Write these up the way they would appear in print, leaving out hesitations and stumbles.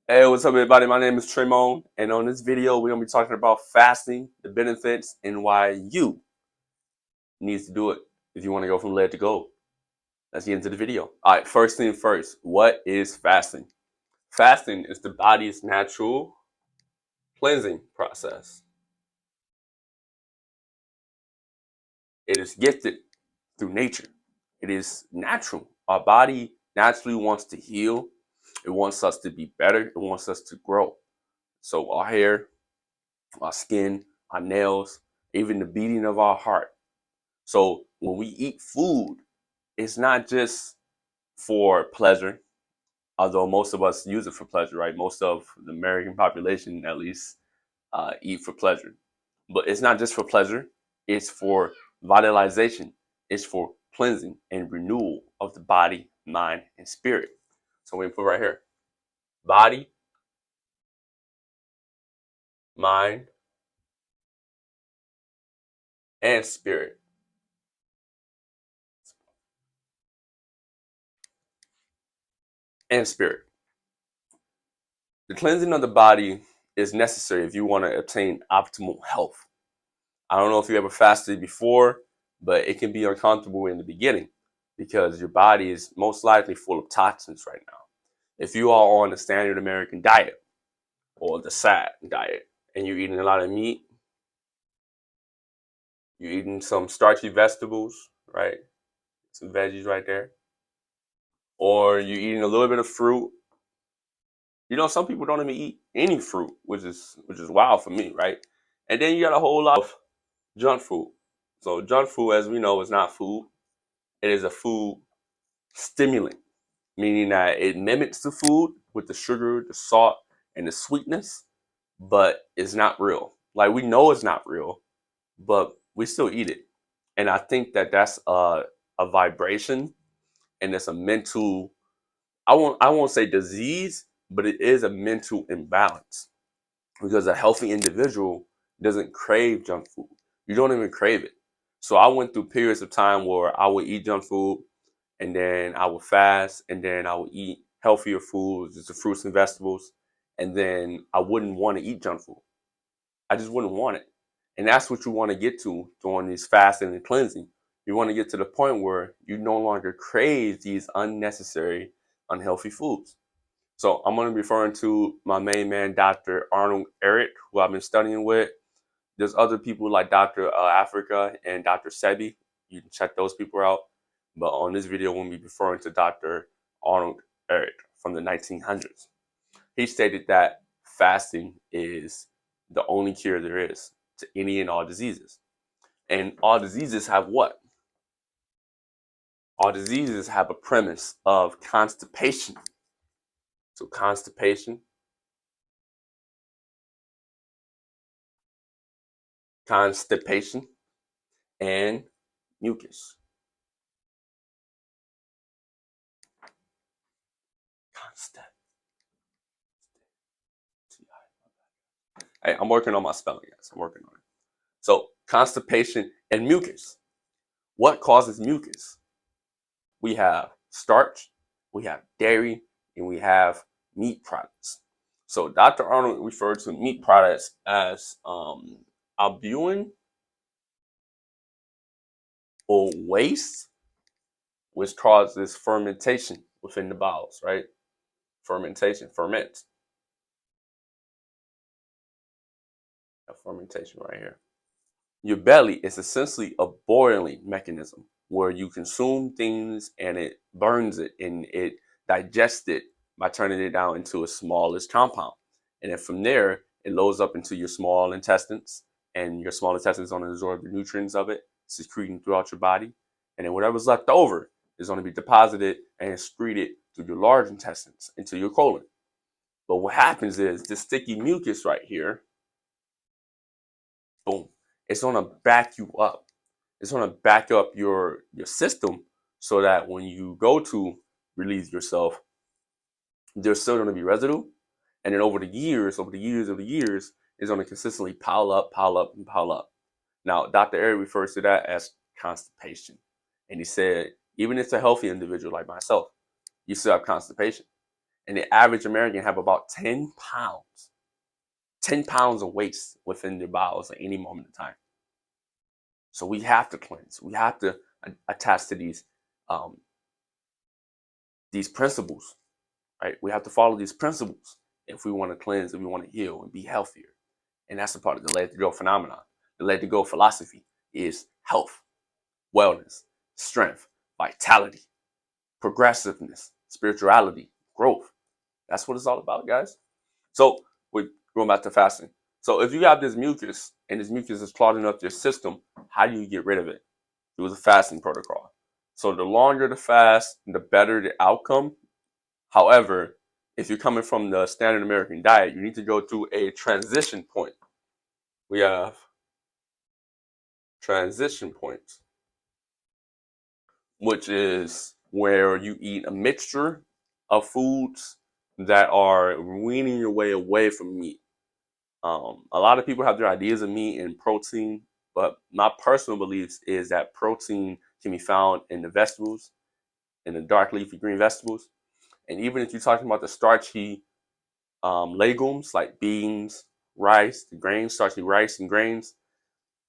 Hey, what's up, everybody? My name is Tremon, and on this video, we're gonna be talking about fasting, the benefits, and why you need to do it if you want to go from lead to gold. Let's get into the video. All right, first thing first, what is fasting? Fasting is the body's natural cleansing process. It is gifted through nature. It is natural. Our body naturally wants to heal. It wants us to be better. It wants us to grow. So our hair, our skin, our nails, even the beating of our heart. So when we eat food, it's not just for pleasure, although most of us use it for pleasure, right? Most of the American population, at least, eat for pleasure. But it's not just for pleasure, it's for vitalization, it's for cleansing and renewal of the body, mind, and spirit. So we put right here body, mind, and spirit. And spirit. The cleansing of the body is necessary if you want to obtain optimal health. I don't know if you ever fasted before, but it can be uncomfortable in the beginning because your body is most likely full of toxins right now. If you are on the standard American diet or the SAD diet and you're eating a lot of meat, you're eating some starchy vegetables, right? Some veggies right there. Or you're eating a little bit of fruit. You know, some people don't even eat any fruit, which is wild for me, right? And then you got a whole lot of junk food. So junk food, as we know, is not food. It is a food stimulant, meaning that it mimics the food with the sugar, the salt, and the sweetness, but it's not real. Like we know it's not real, but we still eat it. And I think that that's a vibration and it's a mental, I won't say disease, but it is a mental imbalance because a healthy individual doesn't crave junk food. You don't even crave it. So I went through periods of time where I would eat junk food and then I would fast and then I would eat healthier foods, just the fruits and vegetables, and then I wouldn't want to eat junk food. I just wouldn't want it. And that's what you want to get to during these fasting and cleansing. You want to get to the point where you no longer crave these unnecessary, unhealthy foods. So I'm going to be referring to my main man, Dr. Arnold Eric, who I've been studying with. There's other people like Dr. Africa and Dr. Sebi. You can check those people out. But on this video, we'll be referring to Dr. Arnold Eric from the 1900s. He stated that fasting is the only cure there is to any and all diseases. And all diseases have what? All diseases have a premise of constipation. So constipation, and mucus. Hey, I'm working on my spelling, guys. I'm working on it. So constipation and mucus. What causes mucus? We have starch, we have dairy, and we have meat products. So Dr. Arnold referred to meat products as albumin or waste, which causes fermentation within the bowels, right? Fermentation, ferment. A fermentation right here. Your belly is essentially a boiling mechanism where you consume things and it burns it and it digests it by turning it down into a smallest compound. And then from there, it loads up into your small intestines, and your small intestines are going to absorb the nutrients of it, secreting throughout your body. And then whatever's left over is going to be deposited and excreted through your large intestines into your colon. But what happens is this sticky mucus right here, boom, it's going to back you up. It's going to back up your system so that when you go to release yourself, there's still going to be residue. And then over the years, it's going to consistently pile up, pile up, and pile up. Now, Dr. Eric refers to that as constipation. And he said, even if it's a healthy individual like myself, you still have constipation. And the average American have about 10 pounds of waste within their bowels at any moment in time. So we have to cleanse. We have to attach to these principles, right? We have to follow these principles if we want to cleanse, if we want to heal and be healthier. And that's a part of the let it go phenomenon. The let it go philosophy is health, wellness, strength, vitality, progressiveness, spirituality, growth. That's what it's all about, guys. So we're going back to fasting. So if you have this mucus and this mucus is clogging up your system, how do you get rid of it? Through the fasting protocol. So the longer the fast, the better the outcome. However, if you're coming from the standard American diet, you need to go through a transition point. We have transition points, which is where you eat a mixture of foods that are weaning your way away from meat. A lot of people have their ideas of meat and protein, but my personal beliefs is that protein can be found in the vegetables, in the dark leafy green vegetables. And even if you're talking about the starchy legumes like beans, rice, the grains, starchy rice and grains,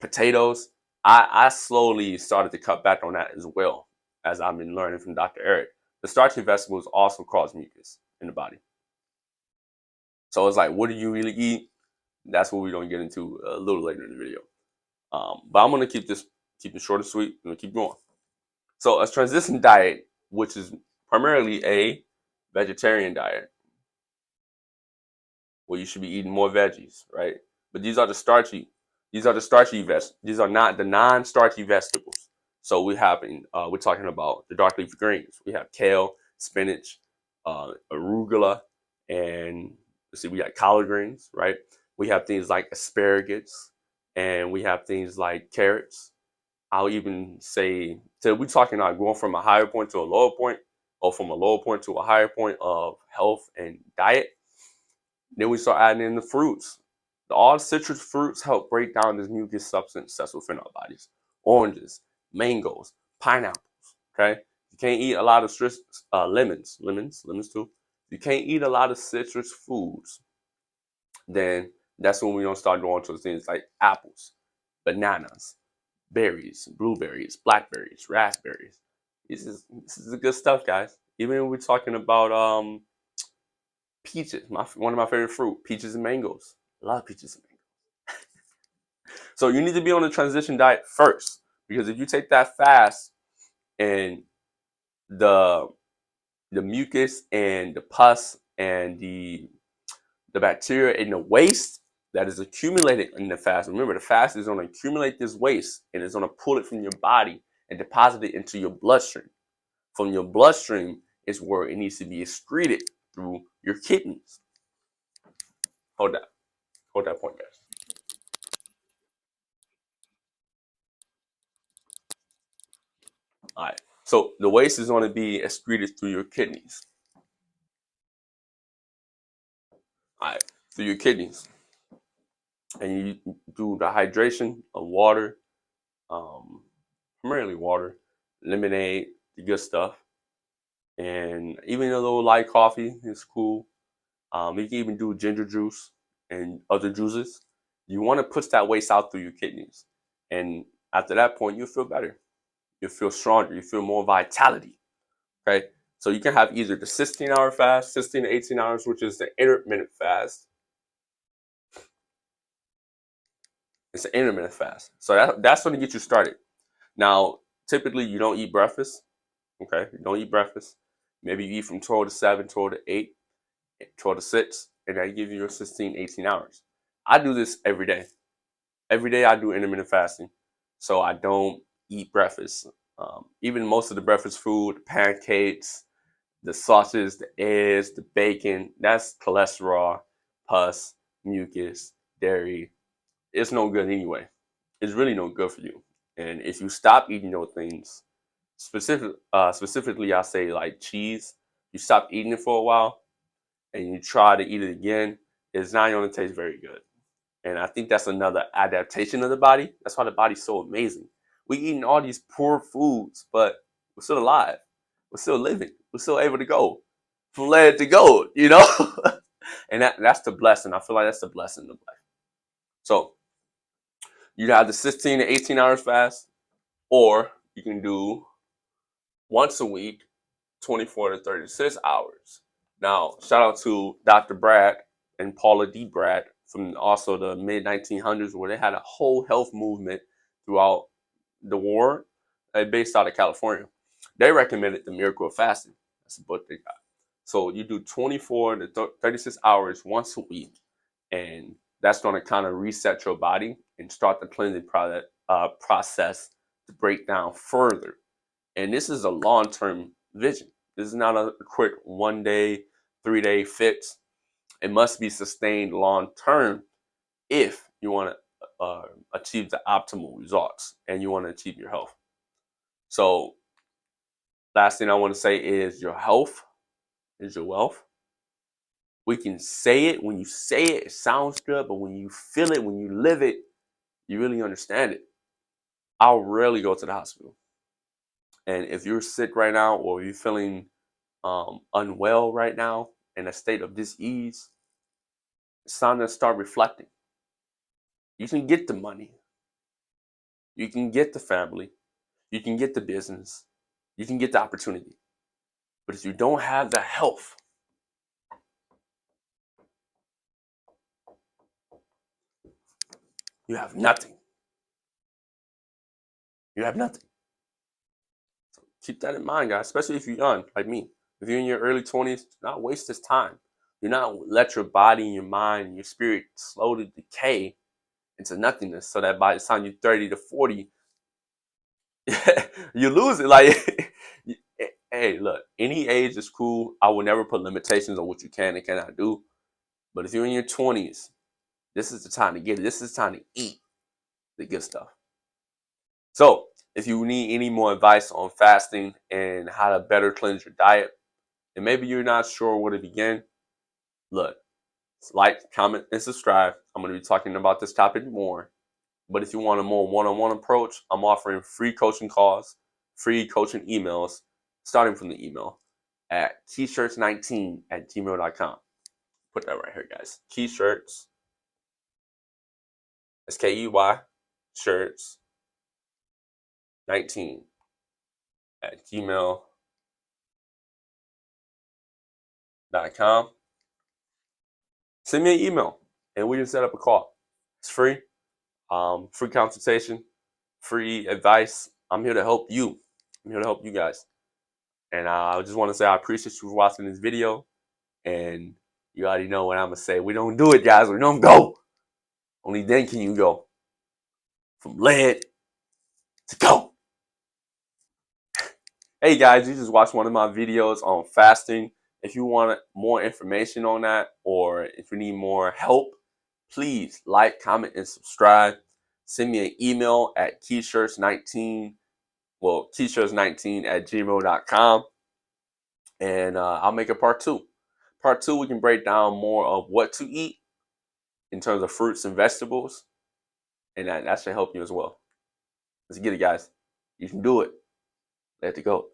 potatoes, I slowly started to cut back on that as well, as I've been learning from Dr. Eric. The starchy vegetables also cause mucus in the body. So it's like, what do you really eat? That's what we're going to get into a little later in the video. But I'm going to keep it short and sweet, and keep going. So a transition diet, which is primarily a vegetarian diet, where you should be eating more veggies, right? But these are the starchy vegetables. These are not the non-starchy vegetables. So we're talking about the dark leafy greens. We have kale, spinach, arugula, and let's see, we got collard greens, right? We have things like asparagus, and we have things like carrots. I'll even say, so we're talking about going from a higher point to a lower point, or from a lower point to a higher point of health and diet. Then we start adding in the fruits. All citrus fruits help break down this mucus substance that's within our bodies. Oranges, mangoes, pineapples. Okay, you can't eat a lot of lemons too. You can't eat a lot of citrus foods. Then that's when we don't start going to things like apples, bananas, berries, blueberries, blackberries, raspberries. This is the good stuff, guys. Even when we're talking about peaches, one of my favorite fruit, peaches and mangoes. I love peaches and mangoes. So you need to be on a transition diet first, because if you take that fast and the mucus and the pus and the bacteria and the waste that is accumulated in the fast. Remember, the fast is going to accumulate this waste and it's going to pull it from your body and deposit it into your bloodstream. From your bloodstream is where it needs to be excreted through your kidneys. Hold that point, guys. All right. So the waste is going to be excreted through your kidneys. All right, through your kidneys, and you do the hydration of water, primarily water, lemonade, the good stuff, and even a little light coffee is cool. You can even do ginger juice and other juices. You want to push that waste out through your kidneys, and after that point, you'll feel better. You'll feel stronger. You feel more vitality. Okay, so you can have either the 16-hour fast, 16 to 18 hours, which is the intermittent fast. It's an intermittent fast. So that's going to get you started. Now, typically, you don't eat breakfast. Okay, you don't eat breakfast. Maybe you eat from 12 to 7, 12 to 8, 12 to 6, and I give you your 16, 18 hours. I do this every day. Every day I do intermittent fasting. So I don't eat breakfast. Even most of the breakfast food, the pancakes, the sausages, the eggs, the bacon, that's cholesterol, pus, mucus, dairy. It's no good anyway. It's really no good for you. And if you stop eating those things, specifically, I say like cheese, you stop eating it for a while and you try to eat it again, it's not going to taste very good. And I think that's another adaptation of the body. That's why the body's so amazing. We're eating all these poor foods, but we're still alive. We're still living. We're still able to go from lead to gold, you know? And that's the blessing. I feel like that's the blessing of life. So you have the 16 to 18 hours fast, or you can do once a week, 24 to 36 hours. Now, shout out to Dr. Brad and Paula D. Brad from also the mid 1900s, where they had a whole health movement throughout the war, based out of California. They recommended the miracle of fasting. That's the book they got. So you do 24 to 36 hours once a week, and that's going to kind of reset your body and start the cleansing process to break down further. And this is a long-term vision. This is not a quick 1 day, 3 day fix. It must be sustained long-term if you want to achieve the optimal results and you want to achieve your health. So last thing I want to say is your health is your wealth. We can say it. When you say it, it sounds good, but when you feel it, when you live it, you really understand it. I'll rarely go to the hospital. And if you're sick right now, or you're feeling unwell right now, in a state of dis-ease, it's time to start reflecting. You can get the money. You can get the family. You can get the business. You can get the opportunity. But if you don't have the health, you have nothing. You have nothing. So keep that in mind, guys, especially if you're young, like me. If you're in your early 20s, do not waste this time. Do not let your body and your mind and your spirit slowly decay into nothingness, so that by the time you're 30 to 40, you lose it. Like, hey, look, any age is cool. I will never put limitations on what you can and cannot do. But if you're in your 20s, this is the time to get it. This is the time to eat the good stuff. So if you need any more advice on fasting and how to better cleanse your diet, and maybe you're not sure where to begin, look, like, comment, and subscribe. I'm going to be talking about this topic more. But if you want a more one-on-one approach, I'm offering free coaching calls, free coaching emails, starting from the email at keyshirts19@gmail.com. Put that right here, guys. Keyshirts, SKEY, shirts 19@gmail.com. Send me an email and we can set up a call. It's free. Free consultation, free advice. I'm here to help you. I'm here to help you guys. And I just want to say I appreciate you for watching this video. And you already know what I'm going to say. We don't do it, guys. We don't go. Only then can you go from lead to go. Hey, guys, you just watched one of my videos on fasting. If you want more information on that, or if you need more help, please like, comment, and subscribe. Send me an email at keyshirts19, keyshirts19@gmail.com. And I'll make a part 2. Part 2, we can break down more of what to eat in terms of fruits and vegetables. And that should help you as well. Let's get it, guys. You can do it. Let it go.